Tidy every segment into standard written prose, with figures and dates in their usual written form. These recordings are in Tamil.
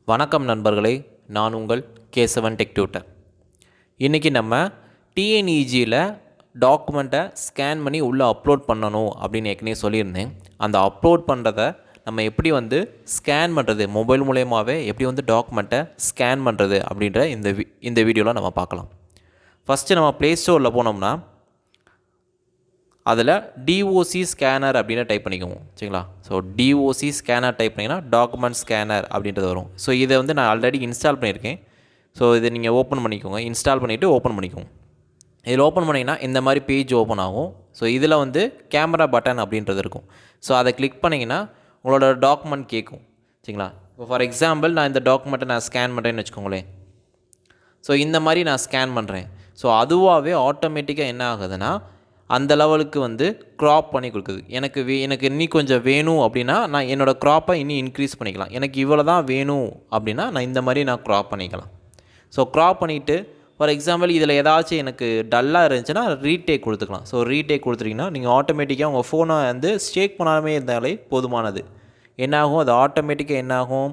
வணக்கம் நண்பர்களே, நான் உங்கள் கேசவன் டெக் டியூட்டர். இன்றைக்கி நம்ம டிஎன்இஜியில் டாக்குமெண்ட்டை ஸ்கேன் பண்ணி உள்ளே அப்லோட் பண்ணணும் அப்படின்னு ஏற்கனவே சொல்லியிருந்தேன். அந்த அப்லோட் பண்ணுறத நம்ம எப்படி ஸ்கேன் பண்ணுறது, மொபைல் மூலயமாவே எப்படி டாக்குமெண்ட்டை ஸ்கேன் பண்ணுறது அப்படின்ற இந்த வீடியோவில் நம்ம பார்க்கலாம். ஃபஸ்ட்டு நம்ம ப்ளே ஸ்டோரில் போனோம்னா அதில் டிஓசி ஸ்கேனர் அப்படின்னு டைப் பண்ணிக்குவோம். சரிங்களா? ஸோ டிஓசி ஸ்கேனர் டைப் பண்ணிங்கன்னா டாக்குமெண்ட் ஸ்கேனர் அப்படின்றது வரும். ஸோ இதை நான் ஆல்ரெடி இன்ஸ்டால் பண்ணியிருக்கேன். ஸோ இதை நீங்கள் ஓப்பன் பண்ணிக்கோங்க. இன்ஸ்டால் பண்ணிவிட்டு ஓப்பன் பண்ணிக்கோங்க. இதில் ஓப்பன் பண்ணிங்கன்னா இந்த மாதிரி பேஜ் ஓப்பன் ஆகும். ஸோ இதில் கேமரா பட்டன் அப்படின்றது இருக்கும். ஸோ அதை கிளிக் பண்ணிங்கன்னா உங்களோட டாக்குமெண்ட் கேட்கும். சரிங்களா? இப்போ ஃபார் எக்ஸாம்பிள் நான் இந்த டாக்குமெண்ட்டை நான் ஸ்கேன் பண்ணுறேன்னு வச்சுக்கோங்களேன். ஸோ இந்த மாதிரி நான் ஸ்கேன் பண்ணுறேன். ஸோ அதுவாகவே ஆட்டோமேட்டிக்காக என்ன ஆகுதுன்னா அந்த லெவலுக்கு க்ராப் பண்ணி கொடுக்குது. எனக்கு இன்னும் கொஞ்சம் வேணும் அப்படின்னா நான் என்னோடய க்ராப்பை இன்னும் இன்க்ரீஸ் பண்ணிக்கலாம். எனக்கு இவ்வளோ தான் வேணும் அப்படின்னா நான் இந்த மாதிரி நான் க்ராப் பண்ணிக்கலாம். ஸோ க்ராப் பண்ணிவிட்டு ஃபார் எக்ஸாம்பிள் இதில் ஏதாச்சும் எனக்கு டல்லாக இருந்துச்சுன்னா ரீடேக் கொடுத்துக்கலாம். ஸோ ரீடேக் கொடுத்துட்டிங்கன்னா நீங்கள் ஆட்டோமேட்டிக்காக உங்கள் ஃபோனை ஷேக் பண்ணாமே இருந்தாலே போதுமானது. என்னாகும், அது ஆட்டோமேட்டிக்காக என்னாகும்,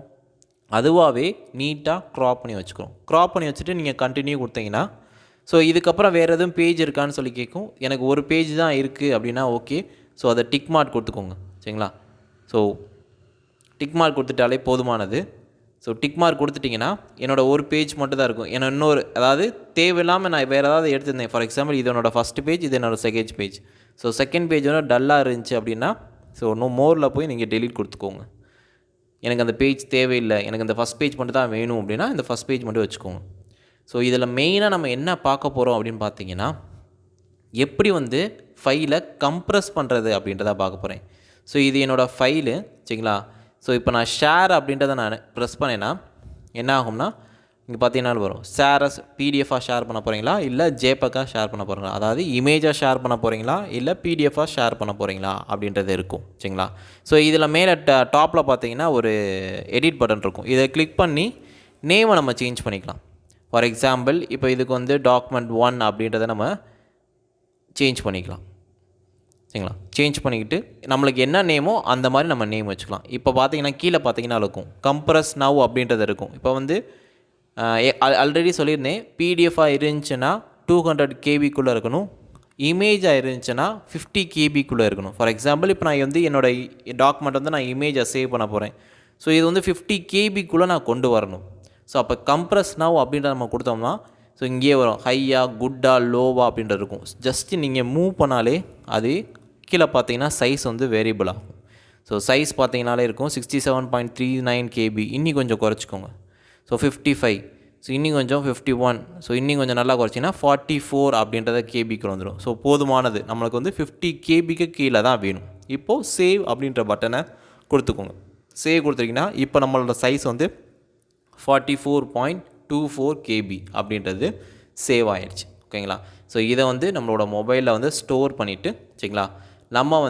அதுவாகவே நீட்டாக க்ராப் பண்ணி வச்சுக்கிறோம். க்ராப் பண்ணி வச்சுட்டு நீங்கள் கண்டினியூ கொடுத்தீங்கன்னா ஸோ இதுக்கப்புறம் வேறு எதுவும் பேஜ் இருக்கான்னு சொல்லி கேட்கும். எனக்கு ஒரு பேஜ் தான் இருக்குது அப்படின்னா ஓகே. ஸோ அதை டிக் மார்க் கொடுத்துக்கோங்க. சரிங்களா? ஸோ டிக் மார்க் கொடுத்துட்டாலே போதுமானது. ஸோ டிக் மார்க் கொடுத்துட்டிங்கன்னா என்னோடய ஒரு பேஜ் மட்டும் தான் இருக்கும். ஏன்னா இன்னொரு அதாவது தேவையில்லாமல் நான் வேறு ஏதாவது எடுத்துருந்தேன். ஃபார் எக்ஸாம்பிள் இது என்னோடய ஃபஸ்ட் பேஜ், இது என்னோடய second page. So second page டல்லாக இருந்துச்சு அப்படின்னா ஸோ மோரில் போய் நீங்கள் டெலீட் கொடுத்துக்கோங்க. எனக்கு அந்த பேஜ் தேவையில்லை, எனக்கு அந்த ஃபஸ்ட் பேஜ் மட்டும் தான் வேணும் அப்படின்னா இந்த ஃபஸ்ட் பேஜ் மட்டும் வச்சுக்கோங்க. ஸோ இதில் மெயினாக நம்ம என்ன பார்க்க போகிறோம் அப்படின்னு பார்த்தீங்கன்னா எப்படி ஃபைலை கம்ப்ரஸ் பண்ணுறது அப்படின்றத பார்க்க போகிறேன். ஸோ இது என்னோடய ஃபைலு. சரிங்களா? ஸோ இப்போ நான் ஷேர் அப்படின்றத நான் ப்ரெஸ் பண்ணேன்னா என்ன ஆகும்னா இங்கே பார்த்தீங்கன்னா வரும் ஷேரஸ் பிடிஎஃபாக ஷேர் பண்ண போகிறீங்களா இல்லை ஜேபக்காக ஷேர் பண்ண போகிறீங்களா, அதாவது இமேஜாக ஷேர் பண்ண போகிறீங்களா இல்லை பிடிஎஃபாக ஷேர் பண்ண போகிறீங்களா அப்படின்றது இருக்கும். சரிங்களா? ஸோ இதில் மேலே டாப்பில் பார்த்தீங்கன்னா ஒரு எடிட் பட்டன் இருக்கும். இதை கிளிக் பண்ணி நேமை நம்ம சேஞ்ச் பண்ணிக்கலாம். ஃபார் எக்ஸாம்பிள் இப்போ இதுக்கு டாக்குமெண்ட் 1 அப்படின்றத நம்ம சேஞ்ச் பண்ணிக்கலாம். சரிங்களா? சேஞ்ச் பண்ணிக்கிட்டு நம்மளுக்கு என்ன நேமோ அந்த மாதிரி நம்ம நேம் வச்சுக்கலாம். இப்போ பார்த்தீங்கன்னா கீழே பார்த்தீங்கன்னா இருக்கும் கம்ப்ரஸ் நவ் அப்படின்றது இருக்கும். இப்போ ஆல்ரெடி சொல்லியிருந்தேன், பிடிஎஃபாக இருந்துச்சுன்னா 200 கேபிக்குள்ளே இருக்கணும், இமேஜாக இருந்துச்சுன்னா 50 கேபிக்குள்ளே இருக்கணும். ஃபார் எக்ஸாம்பிள் இப்போ நான் என்னோடய டாக்குமெண்ட் நான் இமேஜை சேவ் பண்ண போகிறேன். ஸோ இது 50 கேபிக்குள்ளே நான் கொண்டு வரணும். ஸோ அப்போ கம்ப்ரஸ் நவ் அப்படின்ற நம்ம கொடுத்தோம்னா ஸோ இங்கேயே வரும் ஹையா குட்டா லோவா அப்படின்றது இருக்கும். ஜஸ்ட்டு நீங்கள் மூவ் பண்ணாலே அது கீழே பார்த்தீங்கன்னா சைஸ் வேரியபிள் ஆகும். ஸோ சைஸ் பார்த்தீங்கனாலே இருக்கும் 67.39 கேபி. இன்னி கொஞ்சம் குறைச்சிக்கோங்க. ஸோ 55. ஸோ இன்னி கொஞ்சம் 51. ஸோ இன்னி கொஞ்சம் நல்லா குறைச்சிங்கன்னா 44 அப்படின்றத கேபிக்கு வந்துடும். ஸோ போதுமானது. நம்மளுக்கு 50 கேபிக்கு கீழே தான் வேணும். இப்போது சேவ் அப்படின்ற பட்டனை கொடுத்துக்கோங்க. சேவ் கொடுத்துட்டிங்கன்னா இப்போ நம்மளோட சைஸ் 44.24 கேபி அப்படின்றது சேவ் ஆகிடுச்சு. ஓகேங்களா? ஸோ இதை நம்மளோட மொபைலில் ஸ்டோர் பண்ணிவிட்டு சரிங்களா நம்ம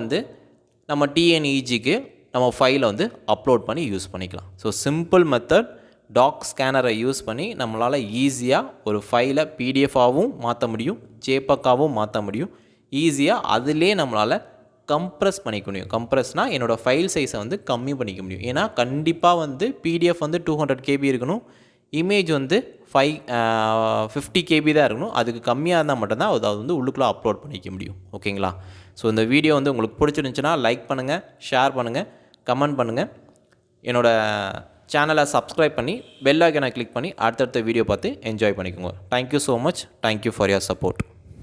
நம்ம டிஎன்இஜிக்கு நம்ம ஃபைலை அப்லோட் பண்ணி யூஸ் பண்ணிக்கலாம். ஸோ சிம்பிள் மெத்தட், டாக் ஸ்கேனரை யூஸ் பண்ணி நம்மளால் ஈஸியாக ஒரு ஃபைலை பிடிஎஃபாகவும் மாற்ற முடியும், ஜேபக்காகவும் மாற்ற முடியும். ஈஸியாக அதிலே நம்மளால் கம்ப்ரஸ் பண்ணிக்க முடியும். கம்ப்ரஸ்னால் என்னோடய ஃபைல் சைஸை கம்மி பண்ணிக்க முடியும். ஏன்னா கண்டிப்பாக பிடிஎஃப் 200 கேபி இருக்கணும், இமேஜ் 50 கேபி தான் இருக்கணும். அதுக்கு கம்மியாக இருந்தால் மட்டும்தான் அது உள்ளுக்குள்ளே அப்லோட் பண்ணிக்க முடியும். ஓகேங்களா? ஸோ இந்த வீடியோ உங்களுக்கு பிடிச்சிருந்துச்சுன்னா லைக் பண்ணுங்கள், ஷேர் பண்ணுங்கள், கமெண்ட் பண்ணுங்கள். என்னோடய சேனலை சப்ஸ்கிரைப் பண்ணி பெல் ஐக்கனை கிளிக் பண்ணி அடுத்தடுத்த வீடியோ பார்த்து என்ஜாய் பண்ணிக்கோங்க. Thank you so much. Thank you for your support.